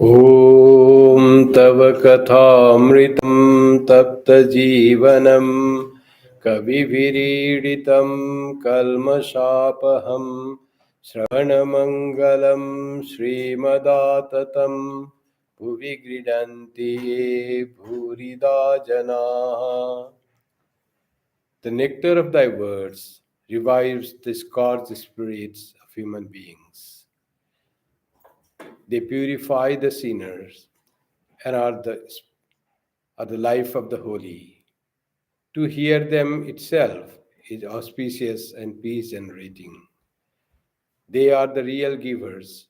ॐ तव कथामृतं तप्तजीवनं कविभिरीडितं कल्मषापहं श्रवणमङ्गलं श्रीमदाततं भुवि गृह्णन्ति ये भूरिदा जनाः. The nectar of thy words revives the scorched spirits of human beings. They purify the sinners and are the life of the holy. To hear them itself is auspicious and peace generating. They are the real givers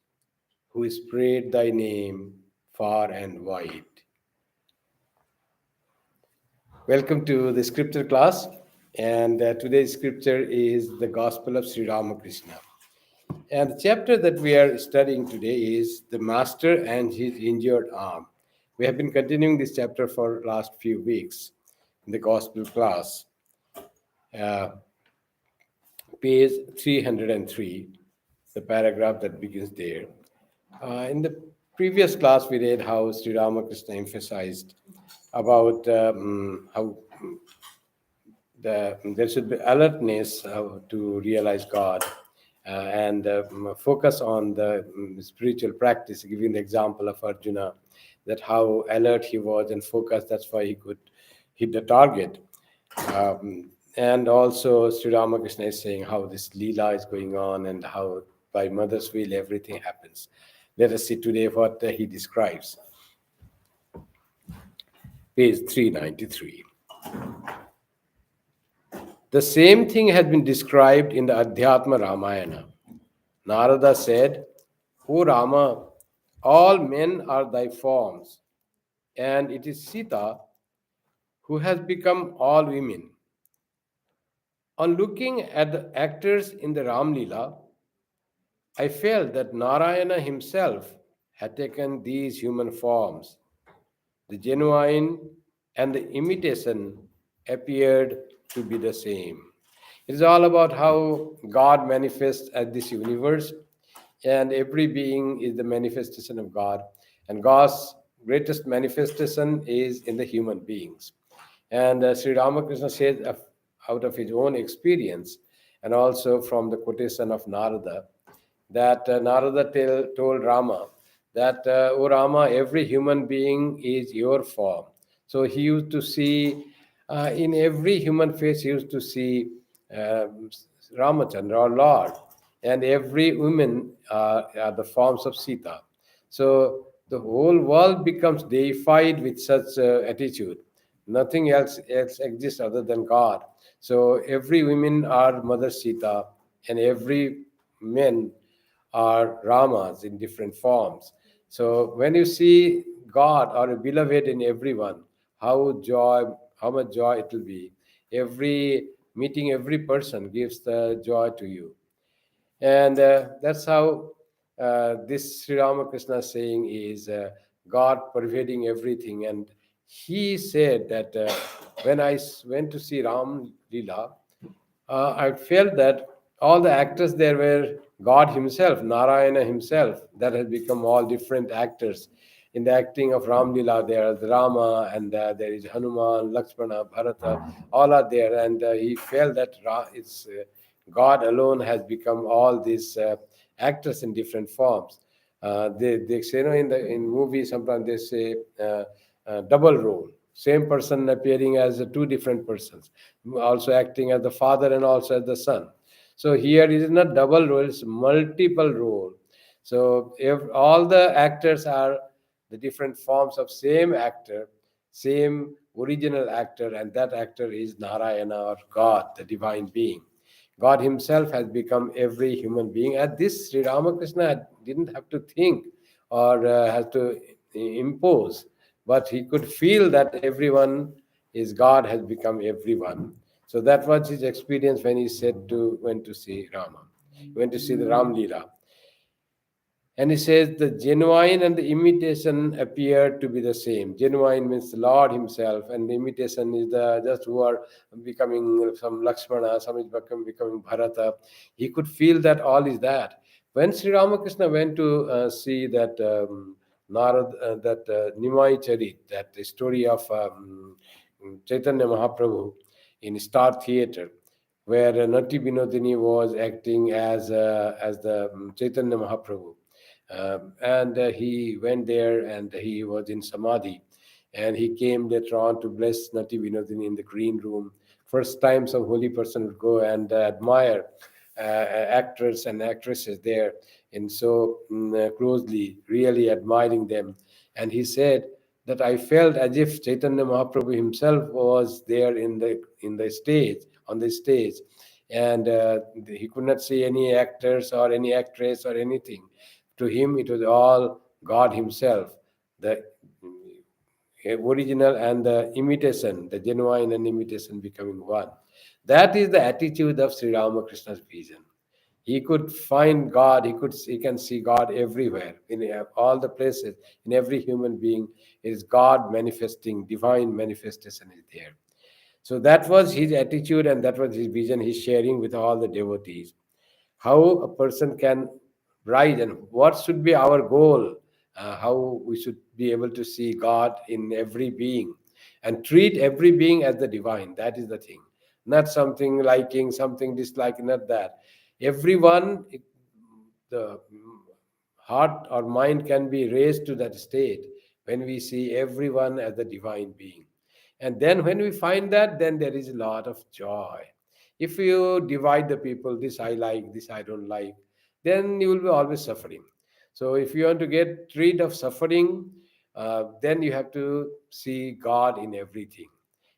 who spread thy name far and wide. Welcome to the scripture class, and today's scripture is the Gospel of Sri Ramakrishna. And the chapter that we are studying today is The Master and His Injured Arm. We have been continuing this chapter for last few weeks in the Gospel class. Page 303, the paragraph that begins there. In the previous class, we read how Sri Ramakrishna emphasized about how there should be alertness to realize God and focus on the spiritual practice, giving the example of Arjuna, that how alert he was and focused, that's why he could hit the target. And also Sri Ramakrishna is saying how this Leela is going on and how by mother's will everything happens. Let us see today what he describes. Page 393. The same thing has been described in the Adhyatma Ramayana. Narada said, O Rama, all men are thy forms, and it is Sita who has become all women. On looking at the actors in the Ram Leela, I felt that Narayana himself had taken these human forms. The genuine and the imitation appeared to be the same. It is all about how God manifests at this universe, and every being is the manifestation of God. And God's greatest manifestation is in the human beings. And Sri Ramakrishna says, out of his own experience, and also from the quotation of Narada, that Narada told Rama that, O Rama, every human being is your form. So he used to see, in every human face, he used to see Ramachandra, or Lord, and every woman are the forms of Sita. So the whole world becomes deified with such attitude. Nothing else exists other than God. So every woman are Mother Sita, and every men are Ramas in different forms. So when you see God or a beloved in everyone, how much joy it will be. Every meeting, every person gives the joy to you. And that's how this Sri Ramakrishna saying is God pervading everything. And he said that when I went to see Ram Leela, I felt that all the actors there were God himself, Narayana himself, that has become all different actors. In the acting of Ram Leela, there is Rama, and there is Hanuman, Lakshmana, Bharata, all are there. And he felt that it's God alone has become all these actors in different forms. They say, in movies, sometimes they say double role. Same person appearing as two different persons, also acting as the father and also as the son. So here it is not double role, it's multiple role. So if all the actors are the different forms of same actor, same original actor, and that actor is Narayana, or God, the divine being. God himself has become every human being. At this, Sri Ramakrishna didn't have to think or has to impose, but he could feel that everyone is God, has become everyone. So that was his experience when he went to see Rama. He went to see the Ram Leela. And he says the genuine and the imitation appear to be the same. Genuine means the Lord himself, and the imitation is the just who are becoming some Lakshmana, some is becoming Bharata. He could feel that all is that. When Sri Ramakrishna went to see that Narad, that Nimai Charit, that the story of Chaitanya Mahaprabhu in Star Theatre, where Nati Binodini was acting as the Chaitanya Mahaprabhu. And he went there and he was in Samadhi. And he came later on to bless Nati Binodini in the green room. First time some holy person would go and admire actors and actresses there, and so closely, really admiring them. And he said that I felt as if Chaitanya Mahaprabhu himself was there in the stage, on the stage, and he could not see any actors or any actress or anything. To him, it was all God Himself, the original and the imitation, the genuine and imitation becoming one. That is the attitude of Sri Ramakrishna's vision. He could find God. He can see God everywhere, in all the places, in every human being. Is God manifesting? Divine manifestation is there. So that was his attitude, and that was his vision. He's sharing with all the devotees how a person can rise and what should be our goal, how we should be able to see God in every being and treat every being as the divine. That is the thing, not something liking, something disliking, not that. Everyone, the heart or mind can be raised to that state when we see everyone as the divine being. And then when we find that, then there is a lot of joy. If you divide the people, this I like, this I don't like, then you will be always suffering. So if you want to get rid of suffering, then you have to see God in everything.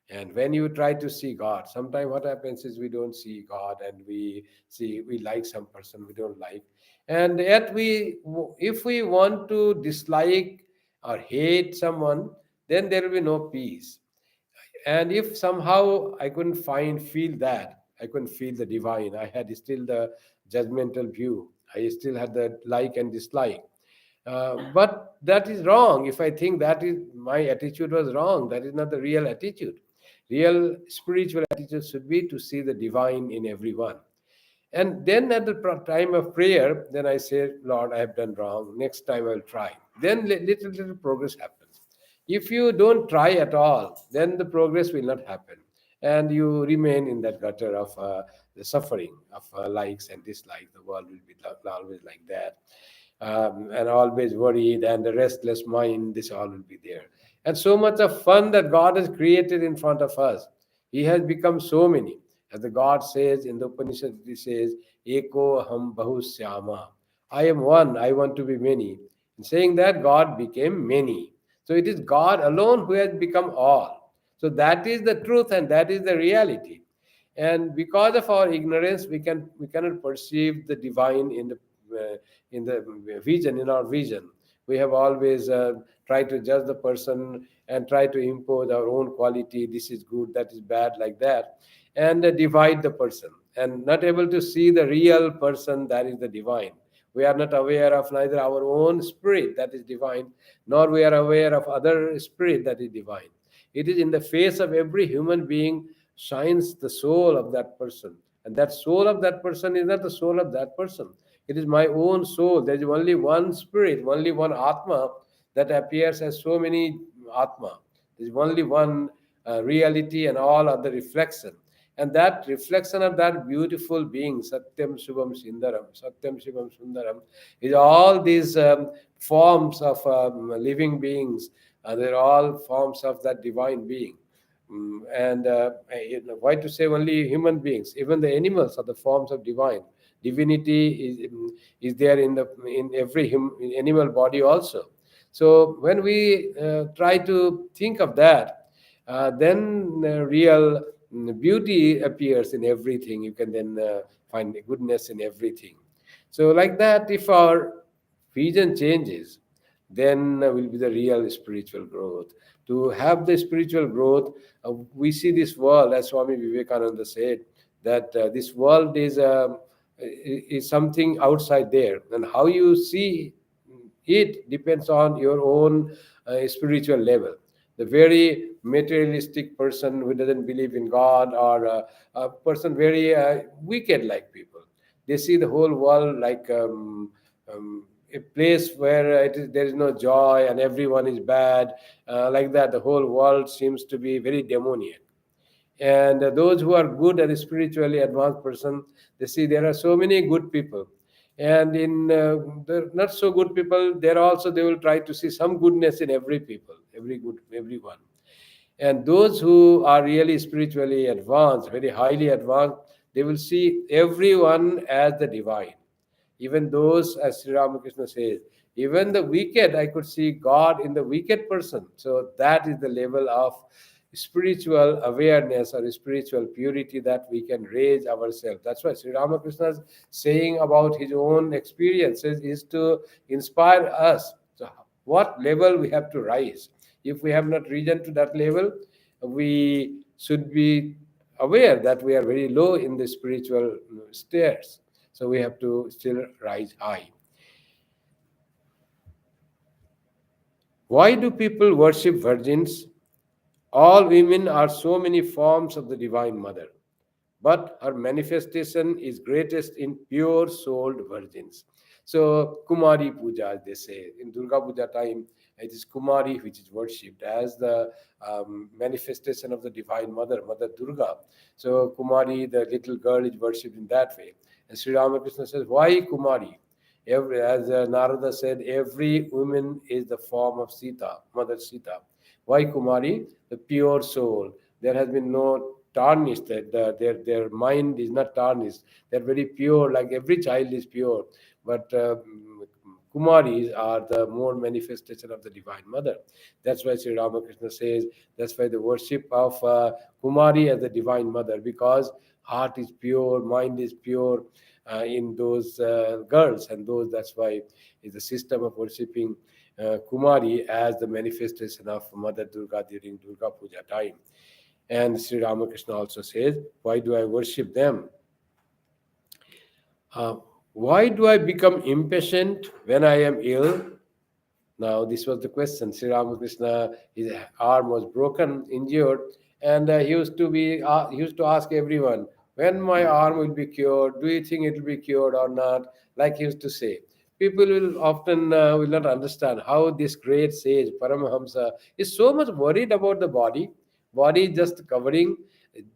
And when you try to see God, sometimes what happens is we don't see God, and we like some person we don't like. And yet if we want to dislike or hate someone, then there will be no peace. And if somehow I couldn't feel that, I couldn't feel the divine, I had still the judgmental view, I still had the like and dislike. But that is wrong. If I think that is my attitude was wrong, that is not the real attitude. Real spiritual attitude should be to see the divine in everyone. And then at the time of prayer, then I say, Lord, I have done wrong. Next time I'll try. Then little progress happens. If you don't try at all, then the progress will not happen. And you remain in that gutter of the suffering of likes and dislikes. The world will be always like that. And always worried and the restless mind, this all will be there. And so much of fun that God has created in front of us. He has become so many. As the God says in the Upanishad, He says, Eko aham bahusyama. I am one, I want to be many. In saying that, God became many. So it is God alone who has become all. So that is the truth and that is the reality. And because of our ignorance, we cannot perceive the divine in the vision, in our vision. We have always tried to judge the person and try to impose our own quality. This is good, that is bad, like that, and divide the person, and not able to see the real person, that is the divine. We are not aware of neither our own spirit, that is divine, nor we are aware of other spirit, that is divine. It is in the face of every human being shines the soul of that person, and that soul of that person is not the soul of that person. It is my own soul. There is only one spirit, only one Atma that appears as so many Atma. There is only one reality and all other reflection. And that reflection of that beautiful being, Satyam Shubham Sundaram, Satyam Shubham Sundaram, is all these forms of living beings. They're all forms of that divine being. And why to say only human beings? Even the animals are the forms of divine. Divinity is there in every animal body also. So when we try to think of that, then real beauty appears in everything. You can then find goodness in everything. So like that, if our vision changes, then will be the real spiritual growth. To have the spiritual growth, we see this world, as Swami Vivekananda said, that this world is something outside there, and how you see it depends on your own spiritual level. The very materialistic person who doesn't believe in God, or a person very wicked like people, they see the whole world like a place where there is no joy and everyone is bad, like that. The whole world seems to be very demoniac. And those who are good and spiritually advanced person, they see there are so many good people, and in the not so good people, there also they will try to see some goodness in every people, everyone. And those who are really spiritually advanced, very highly advanced, they will see everyone as the divine. Even those, as Sri Ramakrishna says, even the wicked, I could see God in the wicked person. So that is the level of spiritual awareness or spiritual purity that we can raise ourselves. That's why Sri Ramakrishna's saying about his own experiences is to inspire us. So what level we have to rise? If we have not risen to that level, we should be aware that we are very low in the spiritual stairs. So we have to still rise high. Why do people worship virgins? All women are so many forms of the Divine Mother, but her manifestation is greatest in pure souled virgins. So Kumari Puja, as they say, in Durga Puja time, it is Kumari which is worshipped as the manifestation of the Divine Mother, Mother Durga. So Kumari, the little girl, is worshipped in that way. And Sri Ramakrishna says, why Kumari? As Narada said, every woman is the form of Sita, Mother Sita. Why Kumari? The pure soul. There has been no tarnish, that their mind is not tarnished. They're very pure, like every child is pure. But Kumaris are the more manifestation of the Divine Mother. That's why Sri Ramakrishna says, that's why the worship of Kumari as the Divine Mother, because heart is pure, mind is pure in those girls, and those, that's why is the system of worshipping Kumari as the manifestation of Mother Durga during Durga Puja time. And Sri Ramakrishna also says, why do I worship them? Uh, why do I become impatient when I am ill? Now, this was the question. Sri Ramakrishna, his arm was broken, injured, and he used to ask everyone, when my arm will be cured, do you think it will be cured or not? Like he used to say. People will often will not understand how this great sage, Paramahamsa, is so much worried about the body. Body is just covering.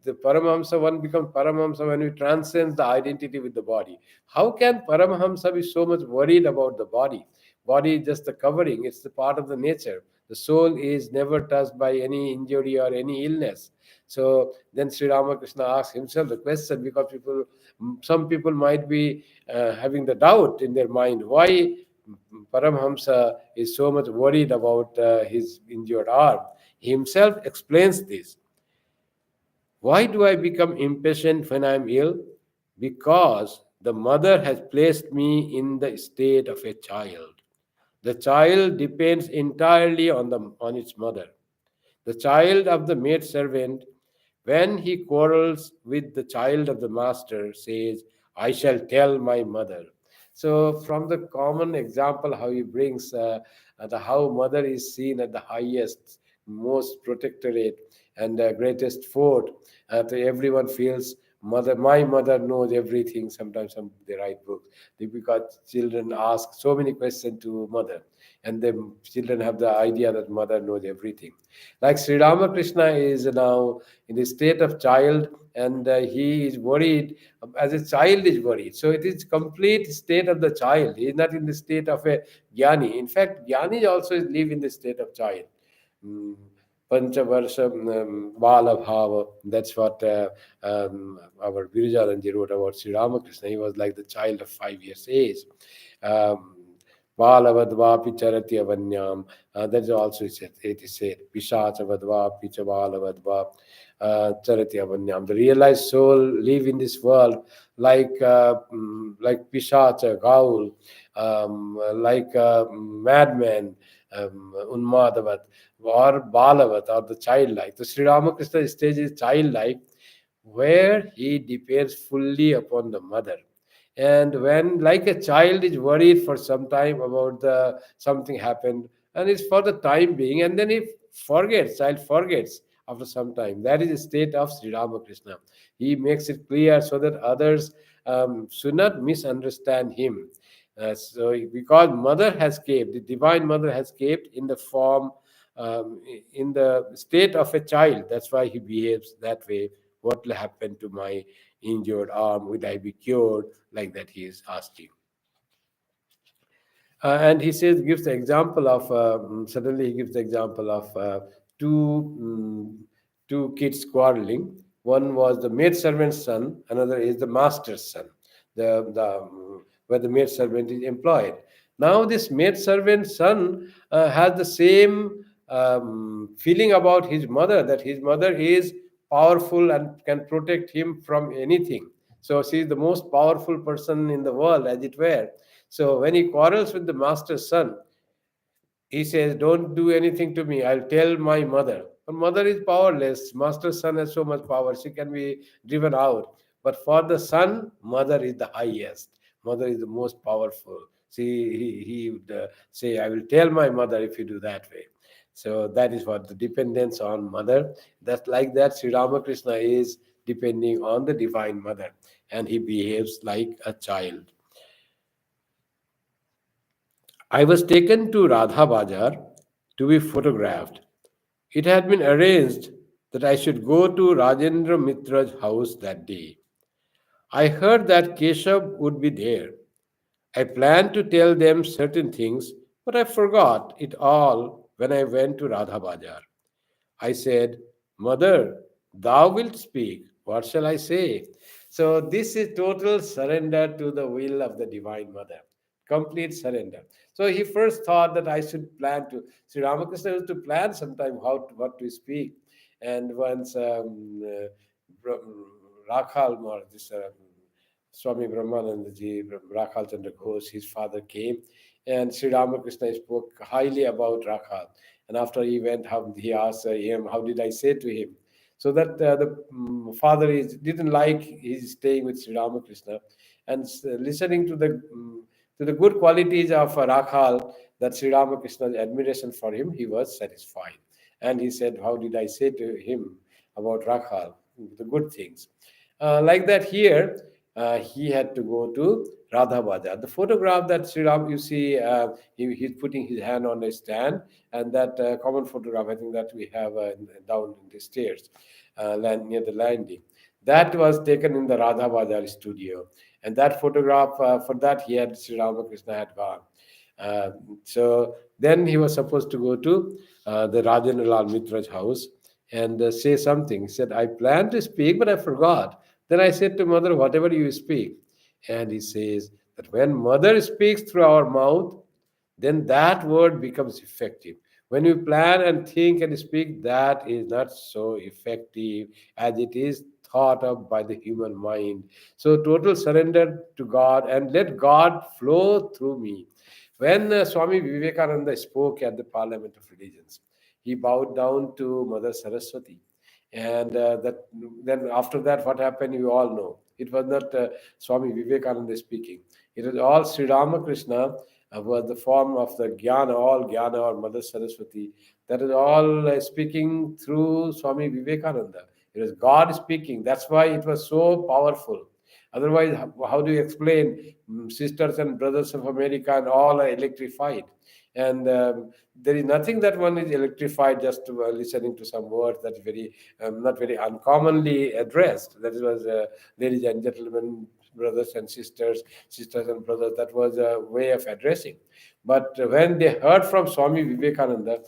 The Paramahamsa, one becomes Paramahamsa when we transcend the identity with the body. How can Paramahamsa be so much worried about the body? Body is just the covering, it's the part of the nature. The soul is never touched by any injury or any illness. So then Sri Ramakrishna asks himself the question, because some people might be having the doubt in their mind why Paramhamsa is so much worried about his injured arm. He himself explains this. Why do I become impatient when I am ill? Because the mother has placed me in the state of a child. The child depends entirely on its mother. The child of the maid servant, when he quarrels with the child of the master, says, I shall tell my mother. So, from the common example, how he brings the how mother is seen at the highest, most protectorate, and greatest fort, everyone feels my mother knows everything. Sometimes they write books because children ask so many questions to mother, and the children have the idea that mother knows everything. Like Sri Ramakrishna is now in the state of child, and he is worried as a child is worried. So it is complete state of the child. He is not in the state of a jnani. In fact, jnanis also live in the state of child. Mm, Panchavarsha Bala Bhava. That's what our Virajananji wrote about Sri Ramakrishna. He was like the child of 5 years age. Um, Balavadvapi charati avanyam. That's also it is said. Pishachavadvapi cha balavadva charati avanyam. The realized soul live in this world like Pishacha, Gaul, like madman, Unmadavat, or Balavat, or the childlike. The Sri Ramakrishna stage is childlike, where he depends fully upon the mother. And when, like a child is worried for some time about the something happened, and it's for the time being, and then he forgets, child forgets after some time. That is the state of Sri Ramakrishna. He makes it clear so that others should not misunderstand him. Because mother has escaped, the divine mother has escaped in the form, in the state of a child. That's why he behaves that way. What will happen to my injured arm? Will I be cured? Like that, he is asking. And he says, gives the example of, suddenly he gives the example of two two kids quarreling. One was the maid servant's son, another is the master's son, where the maid servant is employed. Now this maid servant's son has the same feeling about his mother, that his mother is powerful and can protect him from anything. So she is the most powerful person in the world, as it were. So when he quarrels with the master's son, he says, "Don't do anything to me. I'll tell my mother." But mother is powerless. Master's son has so much power. She can be driven out. But for the son, mother is the highest. Mother is the most powerful. He would say, "I will tell my mother if you do that way." So that is what the dependence on mother. That's like that. Sri Ramakrishna is depending on the divine mother, and he behaves like a child. I was taken to Radha Bajar to be photographed. It had been arranged that I should go to Rajendra Mitra's house that day. I heard that Keshav would be there. I planned to tell them certain things, but I forgot it all when I went to Radha Bajar. I said, "Mother, thou wilt speak. What shall I say?" So, this is total surrender to the will of the Divine Mother. Complete surrender. So, he first thought that I should plan to, Sri Ramakrishna used to plan sometime what to speak. And once Rakhal, or this Swami Brahmananda ji, Rakhal Chandra Ghosh, his father came, and Sri Ramakrishna spoke highly about Rakhal. And after he went, he asked him, "How did I say to him?" So that the father didn't like his staying with Sri Ramakrishna, and listening to the good qualities of Rakhal, that Sri Ramakrishna's admiration for him, he was satisfied. And he said, "How did I say to him about Rakhal? The good things." Like that here, he had to go to Radha Bajar. The photograph that Sri Ram, you see, he's putting his hand on a stand, and that common photograph, I think that we have down in the stairs, near the landing. That was taken in the Radha Bajar studio, and that photograph, for that he had Sri Ramakrishna had gone. Uh, so then he was supposed to go to the Rajendra Lal Mitra's house and say something. He said, "I planned to speak, but I forgot." Then I said to mother, "Whatever you speak." And he says that when mother speaks through our mouth, then that word becomes effective. When we plan and think and speak, that is not so effective as it is thought of by the human mind. So, total surrender to God and let God flow through me. When Swami Vivekananda spoke at the Parliament of Religions, he bowed down to Mother Saraswati. And then after that, what happened, you all know. It was not Swami Vivekananda speaking. It was all Sri Ramakrishna was the form of the Jnana, all Jnana or Mother Saraswati. That is all speaking through Swami Vivekananda. It was God speaking. That's why it was so powerful. Otherwise, how do you explain sisters and brothers of America and all are electrified? And there is nothing that one is electrified just to, listening to some words that very not very uncommonly addressed. That was, ladies and gentlemen, brothers and sisters, sisters and brothers. That was a way of addressing. But when they heard from Swami Vivekananda,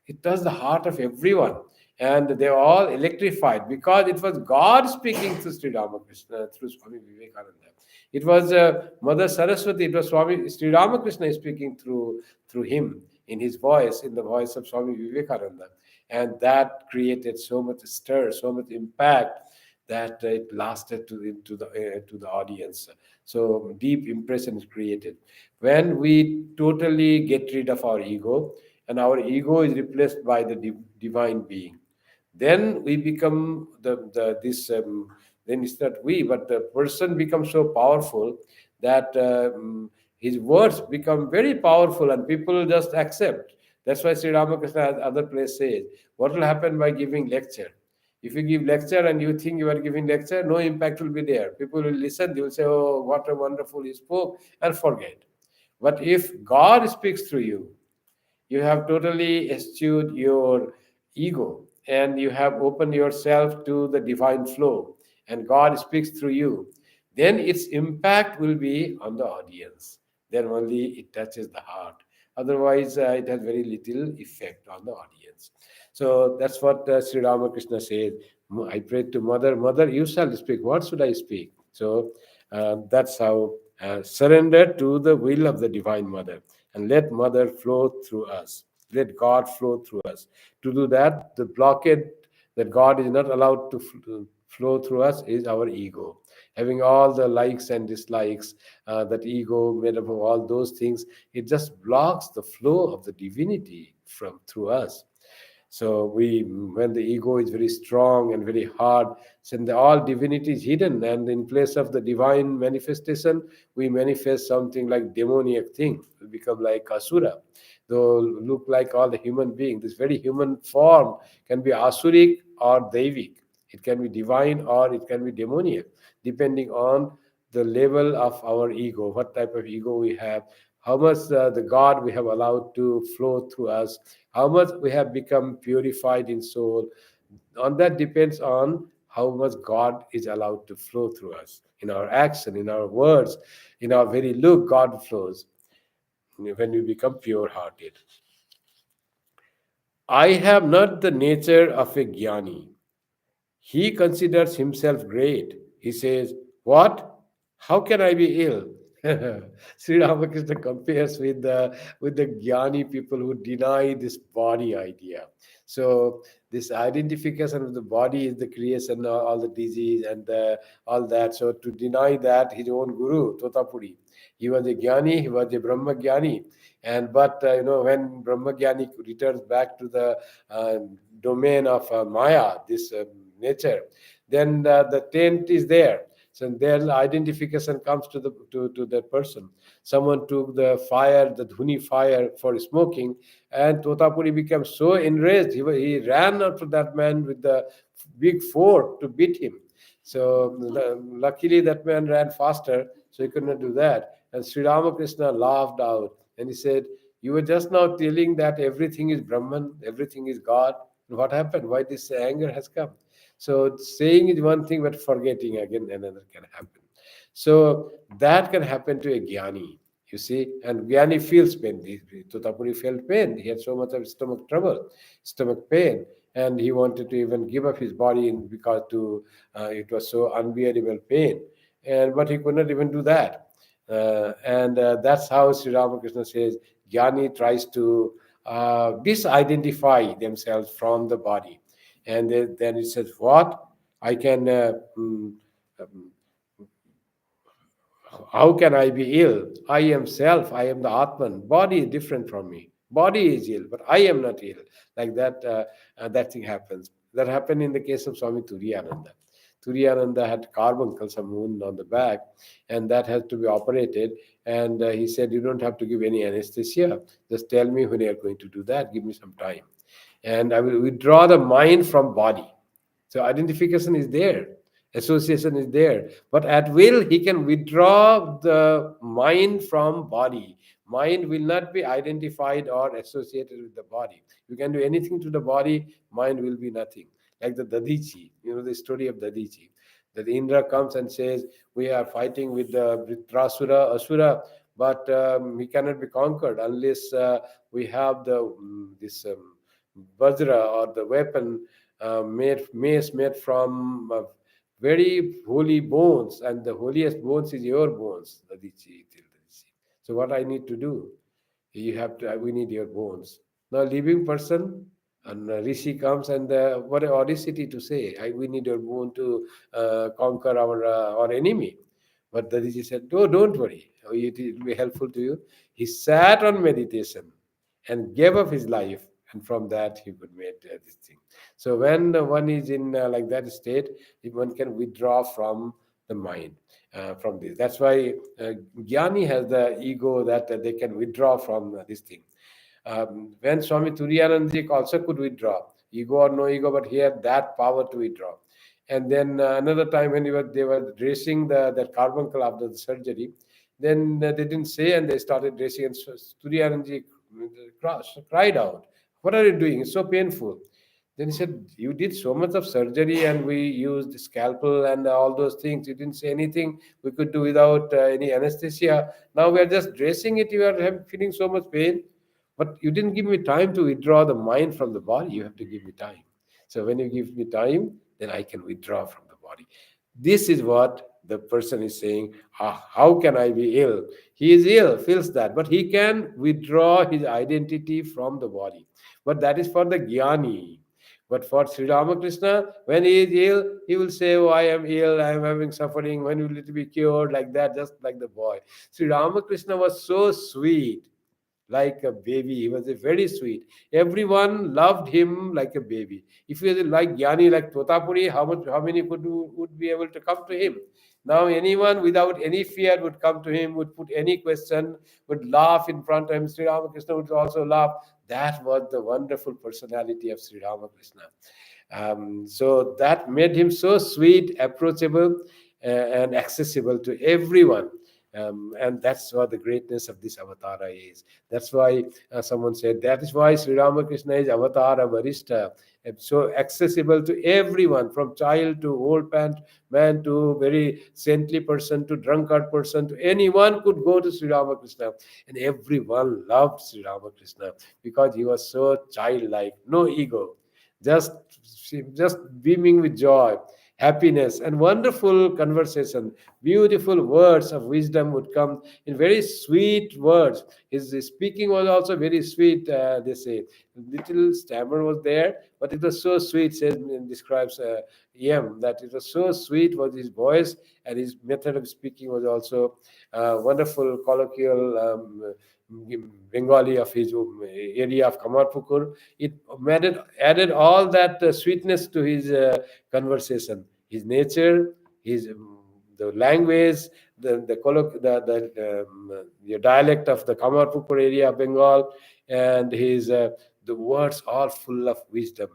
it touched the heart of everyone. And they were all electrified because it was God speaking through Sri Ramakrishna, through Swami Vivekananda. It was Mother Saraswati, it was Swami Sri Ramakrishna speaking through him in his voice, in the voice of Swami Vivekananda. And that created so much stir, so much impact that it lasted to the audience. So deep impression is created. When we totally get rid of our ego, and our ego is replaced by the divine being, then we become the this then it's not we, but the person becomes so powerful that his words become very powerful and people just accept. That's why Sri Ramakrishna at other place says, what will happen by giving lecture? If you give lecture and you think you are giving lecture, no impact will be there. People will listen, they will say, "Oh, what a wonderful he spoke," and forget. But if God speaks through you, you have totally eschewed your ego and you have opened yourself to the divine flow, and God speaks through you, then its impact will be on the audience. Then only it touches the heart. Otherwise, it has very little effect on the audience. So that's what Sri Ramakrishna says. I prayed to Mother, Mother, you shall speak. What should I speak? So that's how surrender to the will of the Divine Mother and let Mother flow through us. Let God flow through us. To do that, the blockade that God is not allowed to flow through us is our ego. Having all the likes and dislikes, that ego made up of all those things, it just blocks the flow of the divinity from through us. So when the ego is very strong and very hard, then all divinity is hidden, and in place of the divine manifestation, we manifest something like demoniac thing. We become like asura, though look like all the human being. This very human form can be asuric or devic. It can be divine or it can be demoniac, depending on the level of our ego, what type of ego we have, how much the God we have allowed to flow through us, how much we have become purified in soul. On that depends on how much God is allowed to flow through us. In our action, in our words, in our very look, God flows when we become pure hearted. I have not the nature of a jnani. He considers himself great. He says, what? How can I be ill? Sri Ramakrishna compares with the jnani people who deny this body idea. So this identification of the body is the creation of all the disease and all that. So to deny that, his own guru, Totapuri, he was a jnani, he was a Brahma jnani. And but when Brahma jnani returns back to the domain of Maya, this nature, then the tent is there. So their identification comes to that person. Someone took the fire, the dhuni fire for smoking, and Totapuri became so enraged. He ran after that man with the big sword to beat him. So luckily that man ran faster, so he could not do that. And Sri Ramakrishna laughed out and he said, "You were just now telling that everything is Brahman, everything is God. What happened? Why this anger has come?" So saying is one thing, but forgetting again another can happen. So that can happen to a jnani, you see, and jnani feels pain. Totapuri felt pain. He had so much of stomach trouble, stomach pain, and he wanted to even give up his body because it was so unbearable pain, and but he could not even do that. And that's how Sri Ramakrishna says jnani tries to disidentify themselves from the body, and then it says, what I can um, how can I be ill? I am self, I am the Atman. Body is different from me. Body is ill, but I am not ill. Like that, that thing happens. That happened in the case of Swami Turiyananda. Turiyananda had carbuncle, some wound on the back, and that had to be operated. And he said, you don't have to give any anesthesia. Just tell me when you are going to do that. Give me some time. And I will withdraw the mind from body. So identification is there, association is there, but at will he can withdraw the mind from body. Mind will not be identified or associated with the body. You can do anything to the body, mind will be nothing. Like the Dadichi, the story of Dadichi. That Indra comes and says, we are fighting with the Vritrasura, Asura, but he cannot be conquered unless we have this Vajra or the weapon mace made from very holy bones, and the holiest bones is your bones, Dadichi. So what I need to do? You have to. We need your bones. Now, living person, and Rishi comes and what a audacity to say, we need your bone to conquer our enemy. But Dadichi said, no, don't worry. It will be helpful to you. He sat on meditation and gave up his life, and from that he could make this thing. So when one is in like that state, one can withdraw from the mind, from this. That's why Jnani has the ego that they can withdraw from this thing. When Swami Turiyanandaji also could withdraw, ego or no ego, but he had that power to withdraw. And then another time when they were dressing that carbuncle after the surgery, Then they didn't say, and they started dressing, and Suryananji cried out, "What are you doing? It's so painful." Then he said, "You did so much of surgery and we used scalpel and all those things. You didn't say anything we could do without any anesthesia. Now we are just dressing it. You are feeling so much pain. But you didn't give me time to withdraw the mind from the body. You have to give me time. So when you give me time, then I can withdraw from the body." This is what the person is saying. Ah, how can I be ill? He is ill, feels that, but he can withdraw his identity from the body. But that is for the jnani. But for Sri Ramakrishna, when he is ill, he will say, "Oh, I am ill, I am having suffering. When will it be cured?" Like that, just like the boy. Sri Ramakrishna was so sweet, like a baby. He was a very sweet. Everyone loved him like a baby. If he was like Gyani, like Totapuri, how many would be able to come to him? Now anyone without any fear would come to him, would put any question, would laugh in front of him. Sri Ramakrishna would also laugh. That was the wonderful personality of Sri Ramakrishna. So that made him so sweet, approachable, and accessible to everyone. And that's what the greatness of this avatara is. That's why someone said that is why Sri Ramakrishna is avatara varishta, so accessible to everyone, from child to old man to very saintly person to drunkard person, to anyone could go to Sri Ramakrishna, and everyone loved Sri Ramakrishna because he was so childlike, no ego, just just beaming with joy, happiness, and wonderful conversation. Beautiful words of wisdom would come in very sweet words. His speaking was also very sweet. They say little stammer was there, but it was so sweet. Says describes Yem that it was so sweet was his voice, and his method of speaking was also wonderful, colloquial. Bengali of his area of Kamarpukur. It added all that sweetness to his conversation, his nature, his the language, the dialect of the Kamarpukur area of Bengal, and his the words all full of wisdom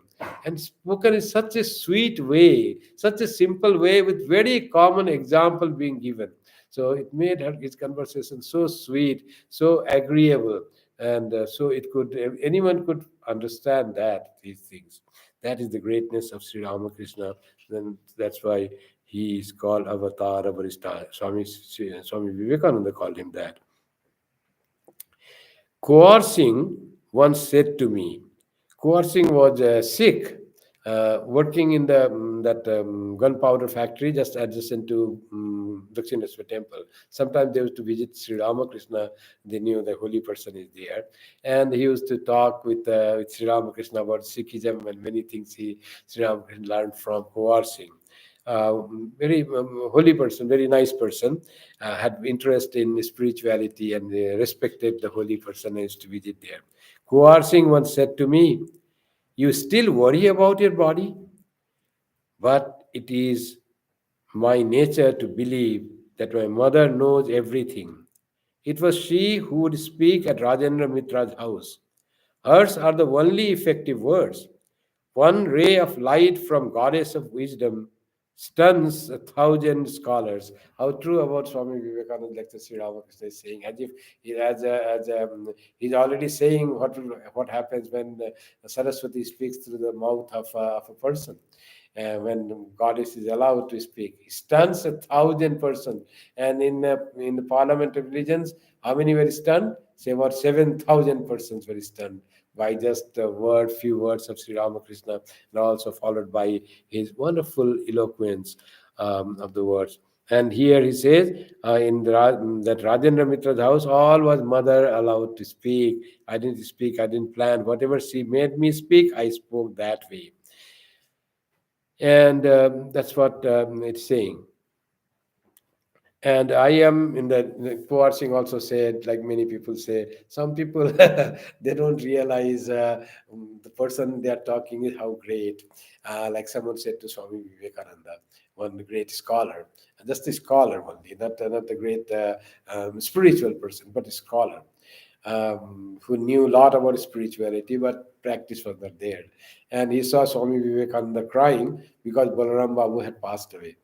and spoken in such a sweet way, such a simple way, with very common example being given. So it made his conversation so sweet, so agreeable, and so it could anyone could understand that these things. That is the greatness of Sri Ramakrishna. Then that's why he is called Avatar Avarista. Swami Vivekananda called him that. Coercing once said to me, coercing was a Sikh working in the that gunpowder factory just adjacent to Dakshineshwar temple. Sometimes they used to visit Sri Ramakrishna. They knew the holy person is there, and he used to talk with Sri Ramakrishna about Sikhism and many things. Sri Ramakrishna learned from coercing. Uh, Very holy person, very nice person, had interest in spirituality and respected the holy person and used to visit there. Coercing once said to me, "You still worry about your body, but it is my nature to believe that my mother knows everything." It was she who would speak at Rajendra Mitra's house. Hers are the only effective words. One ray of light from goddess of wisdom stuns 1,000 scholars. How true about Swami Vivekananda, like the Sri Ramakrishna is saying, as if he's already saying what happens when Saraswati speaks through the mouth of a person. When goddess is allowed to speak, he stuns 1,000 persons. And in the parliament of religions, how many were stunned? Say about 7,000 persons were stunned by just few words of Sri Ramakrishna, and also followed by his wonderful eloquence of the words. And here he says, that Rajendra Mitra's house, all was mother allowed to speak. I didn't speak, I didn't plan. Whatever she made me speak, I spoke that way. And that's what it's saying. And I am in the Poarsing also said, like many people say, some people they don't realize the person they are talking is how great. Like someone said to Swami Vivekananda, one great scholar, just a scholar only, not a great spiritual person, but a scholar who knew a lot about spirituality, but practice was not there. And he saw Swami Vivekananda crying because Balaram Babu had passed away.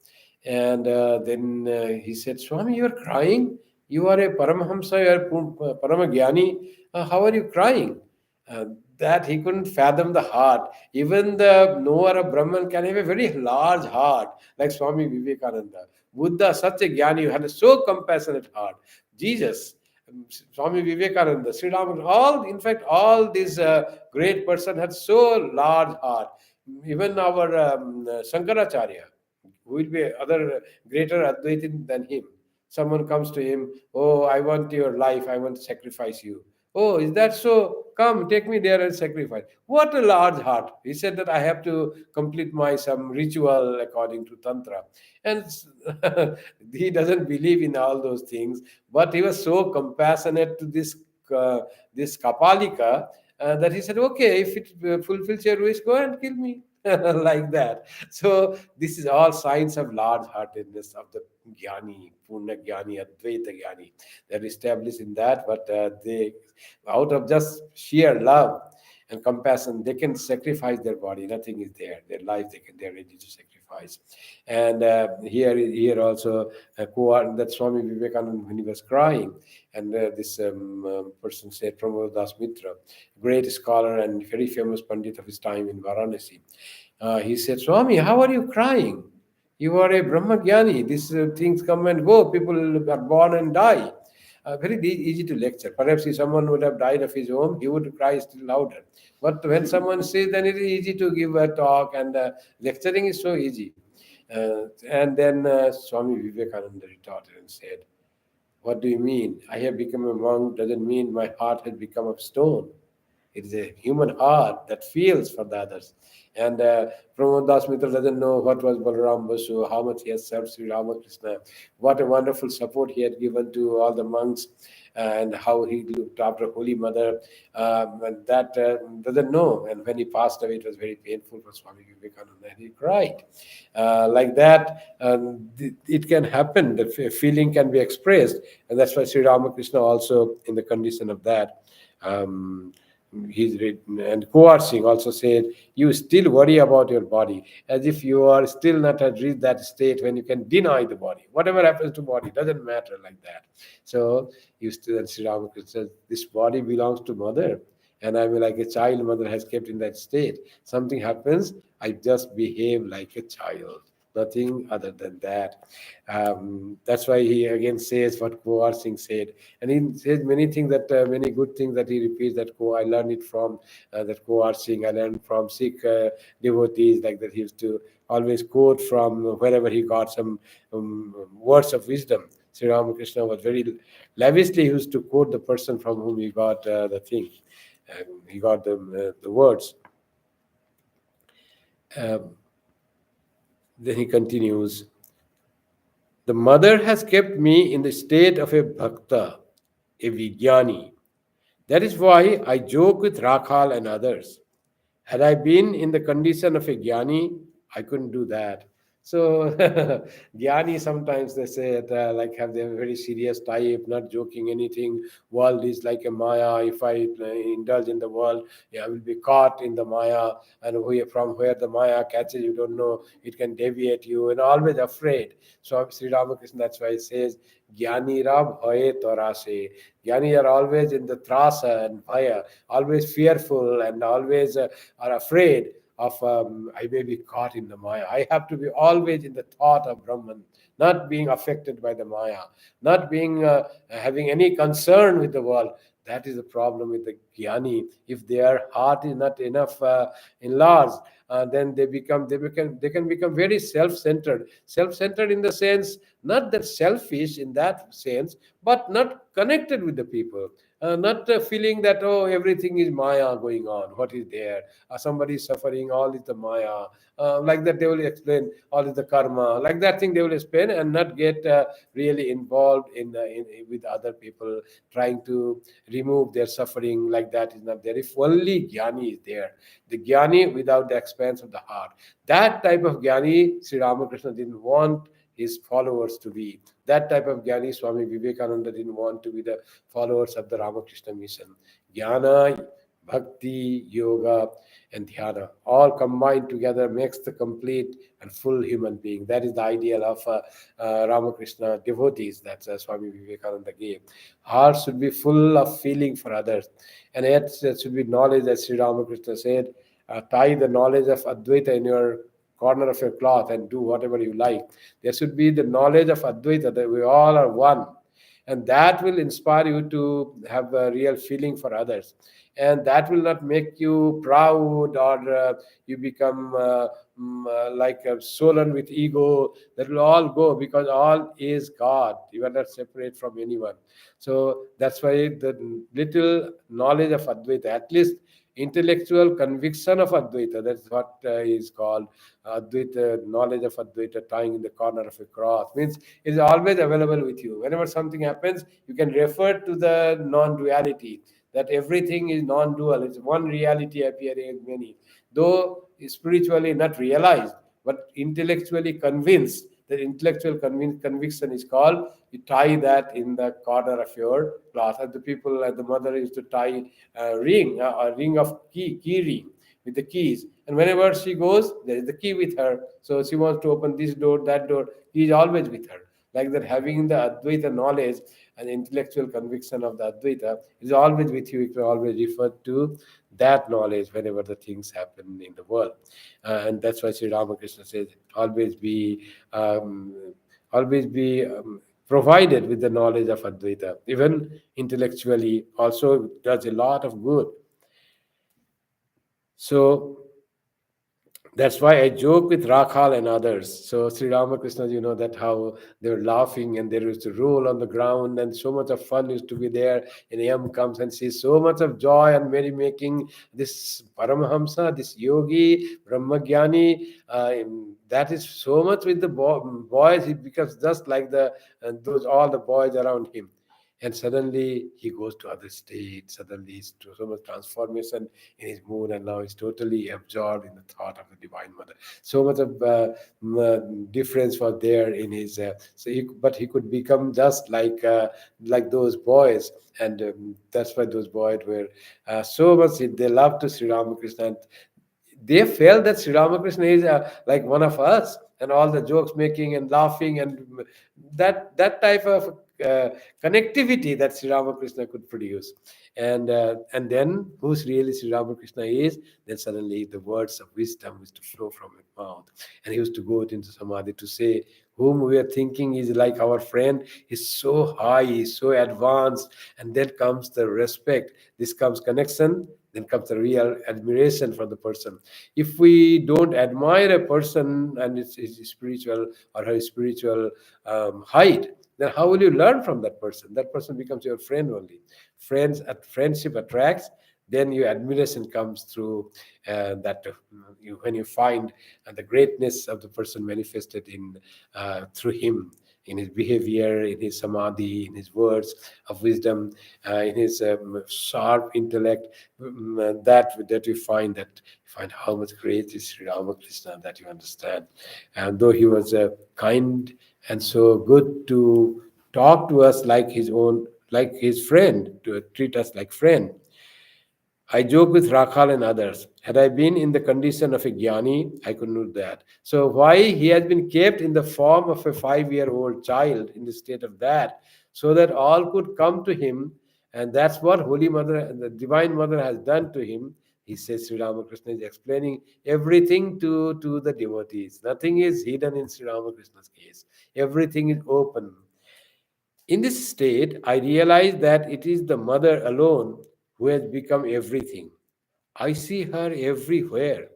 And then he said, "Swami, you're crying?" You are a Paramahamsa, you are Paramagyani. How are you crying? Uh, that he couldn't fathom the heart. Even the knower of Brahman can have a very large heart, like Swami Vivekananda. Buddha, such a Jnani, had a so compassionate heart. Jesus, Swami Vivekananda, Sri Ramakrishna, all, in fact, all these great person had so large heart. Even our Shankaracharya, who will be other greater Advaitin than him. Someone comes to him, oh, I want your life, I want to sacrifice you. Oh, is that so? Come, take me there and sacrifice. What a large heart. He said that I have to complete my some ritual according to Tantra. And he doesn't believe in all those things, but he was so compassionate to uh, this Kapalika that he said, okay, if it fulfills your wish, go and kill me. Like that. So this is all signs of large-heartedness of the Jnani, Purna Jnani, Advaita Jnani. They're established in that, but they, out of just sheer love and compassion, they can sacrifice their body. Nothing is there. Their life, they're ready to sacrifice. And here also, that Swami Vivekananda, when he was crying, and this person said, Pramod Das Mitra, great scholar and very famous Pandit of his time in Varanasi. He said, Swami, how are you crying? You are a Brahmagyani. These things come and go. People are born and die. Very easy to lecture. Perhaps if someone would have died of his own, he would cry still louder. But when someone says, then it is easy to give a talk, and lecturing is so easy. And then Swami Vivekananda retorted and said, what do you mean? I have become a monk doesn't mean my heart has become of stone. It is a human heart that feels for the others. And Pramod Das Mitra doesn't know what was Balaram Basu, how much he has served Sri Ramakrishna, what a wonderful support he had given to all the monks, and how he looked after Holy Mother. And that doesn't know. And when he passed away, it was very painful for Swami Vivekananda, and he cried. Like that, it can happen. The feeling can be expressed. And that's why Sri Ramakrishna also, in the condition of that, he's written, and Kuwar Singh also said, you still worry about your body as if you are still not at reached that state when you can deny the body. Whatever happens to body doesn't matter, like that. So you still, and Sri Ramakrishna says, this body belongs to mother, and I'm like a child mother has kept in that state. Something happens, I just behave like a child, nothing other than that. That's why he again says what Kuwar Singh said, and he says many things that many good things that he repeats. That I learned it from that Kuwar Singh. I learned from Sikh devotees, like that. He used to always quote from wherever he got some words of wisdom. Sri Ramakrishna was very lavishly used to quote the person from whom he got the thing. He got the words. Um, then he continues. The mother has kept me in the state of a bhakta, a vijnani. That is why I joke with Rakhal and others. Had I been in the condition of a jnani, I couldn't do that. So, jnani sometimes they say it, like have they very serious type, not joking anything. World is like a maya. If I indulge in the world, yeah, I will be caught in the maya, and from where the maya catches, you don't know. It can deviate you, and always afraid. So Sri Ramakrishna, that's why he says, "Jnani rab hoye torase." Jnani are always in the trasa and bhaya, always fearful and always are afraid of I may be caught in the Maya. I have to be always in the thought of Brahman, not being affected by the Maya, not being having any concern with the world. That is the problem with the Jnani. If their heart is not enough enlarged, then they can become very self-centered. Self-centered in the sense, not that selfish in that sense, but not connected with the people. Not feeling that, oh, everything is Maya going on. What is there? Somebody is suffering, all is the Maya. Like that, they will explain, all is the karma. Like that thing, they will explain and not get really involved with other people, trying to remove their suffering. Like that is not there. If only Jnani is there, the Jnani without the expanse of the heart. That type of Jnani, Sri Ramakrishna didn't want his followers to be. That type of Jnani, Swami Vivekananda didn't want to be the followers of the Ramakrishna mission. Jnana bhakti, yoga, and dhyana, all combined together makes the complete and full human being. That is the ideal of Ramakrishna devotees that Swami Vivekananda gave. Heart should be full of feeling for others, and yet there should be knowledge, as Sri Ramakrishna said. Tie the knowledge of Advaita in your corner of your cloth and do whatever you like. There should be the knowledge of Advaita that we all are one, and that will inspire you to have a real feeling for others, and that will not make you proud or you become like swollen with ego. That will all go, because all is God. You are not separate from anyone. So that's why the little knowledge of Advaita, at least intellectual conviction of Advaita, that's what is called Advaita, knowledge of Advaita, tying in the corner of a cross, means it is always available with you. Whenever something happens, you can refer to the non-duality, that everything is non-dual. It's one reality appearing in many. Though spiritually not realized, but intellectually convinced. The intellectual conviction is called, you tie that in the corner of your cloth. And the people, like the mother, used to tie a ring of key ring with the keys. And whenever she goes, there is the key with her. So she wants to open this door, that door. He is always with her. Like that, having the Advaita knowledge and intellectual conviction of the Advaita is always with you. You can always refer to that knowledge whenever the things happen in the world. And that's why Sri Ramakrishna says, um, always be provided with the knowledge of Advaita. Even intellectually, also does a lot of good. So that's why I joke with Rakhal and others. So Sri Ramakrishna, that how they were laughing and they used to roll on the ground, and so much of fun used to be there. And Yam comes and sees so much of joy and merrymaking. This Paramahamsa, this yogi, Brahmagyani, that is so much with the boys. He becomes just like those all the boys around him. And suddenly he goes to other state. Suddenly he's so much transformation in his mood, and now he's totally absorbed in the thought of the Divine Mother. So much of difference was there in his. But he could become just like those boys, and that's why those boys were so much. They loved to Sri Ramakrishna. And they felt that Sri Ramakrishna is like one of us, and all the jokes making and laughing, and that type of connectivity that Sri Ramakrishna could produce. And then who's really Sri Ramakrishna is, then suddenly the words of wisdom used to flow from his mouth, and he used to go into samadhi to say, whom we are thinking is like our friend is so high, is so advanced, and then comes the respect. This comes connection, then comes the real admiration for the person. If we don't admire a person and his spiritual or her spiritual height, then how will you learn from that person? That person becomes your friend only. Friendship attracts. Then your admiration comes through when you find the greatness of the person manifested in through him, in his behavior, in his samadhi, in his words of wisdom, in his sharp intellect. That you find how much great is Sri Ramakrishna, that you understand. And though he was kind and so good to talk to us like his own, like his friend, to treat us like friend. I joke with Rakhal and others. Had I been in the condition of a Jnani, I could do that. So why he has been kept in the form of a 5-year-old child in the state of that, so that all could come to him, and that's what Holy Mother, the Divine Mother, has done to him. He says Sri Ramakrishna is explaining everything to the devotees. Nothing is hidden in Sri Ramakrishna's case. Everything is open. In this state, I realize that it is the mother alone who has become everything. I see her everywhere.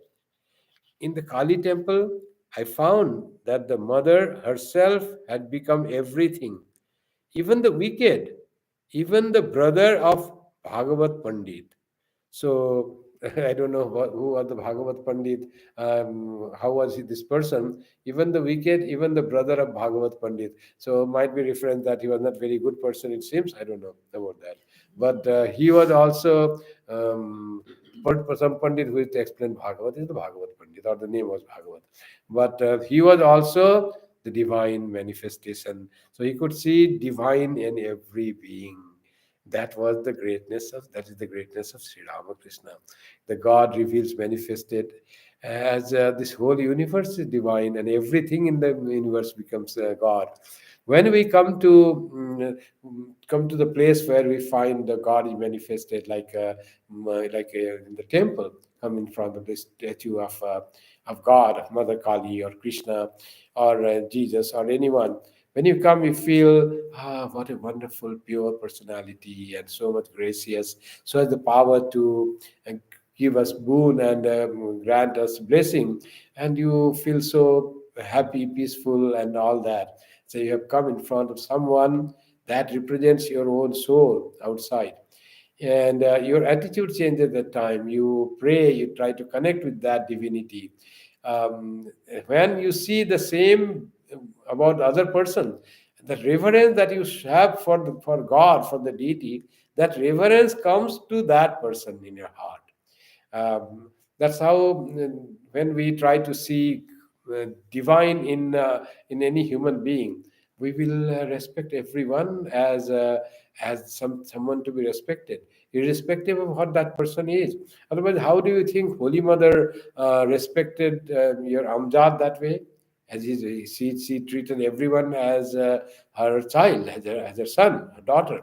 In the Kali temple, I found that the mother herself had become everything. Even the wicked, even the brother of Bhagavat Pandit. So I don't know who was the Bhagavat Pandit, how was he this person, even the wicked, even the brother of Bhagavat Pandit. So might be reference that he was not very good person, it seems. I don't know about that. But he was also some Pandit who is to explain Bhagavat is the Bhagavat Pandit, or the name was Bhagavat. But he was also the divine manifestation. So he could see divine in every being. That is the greatness of Sri Ramakrishna. The God reveals, manifested, as this whole universe is divine, and everything in the universe becomes God. When we come to the place where we find the God is manifested, in the temple, come in front of the statue of God, of Mother Kali or Krishna or Jesus or anyone. When you come, you feel, what a wonderful, pure personality, and so much gracious, so has the power to uh, give us boon and grant us blessing, and you feel so happy, peaceful, and all that. So you have come in front of someone that represents your own soul outside, and your attitude changes at that time. You pray, you try to connect with that divinity. um, when you see the same about other person, the reverence that you have for God, for the deity, that reverence comes to that person in your heart. That's how, when we try to see divine in any human being, we will respect everyone as someone to be respected, irrespective of what that person is. Otherwise, how do you think Holy Mother respected your Amjad that way? As she treated everyone as her child, as her son, her daughter.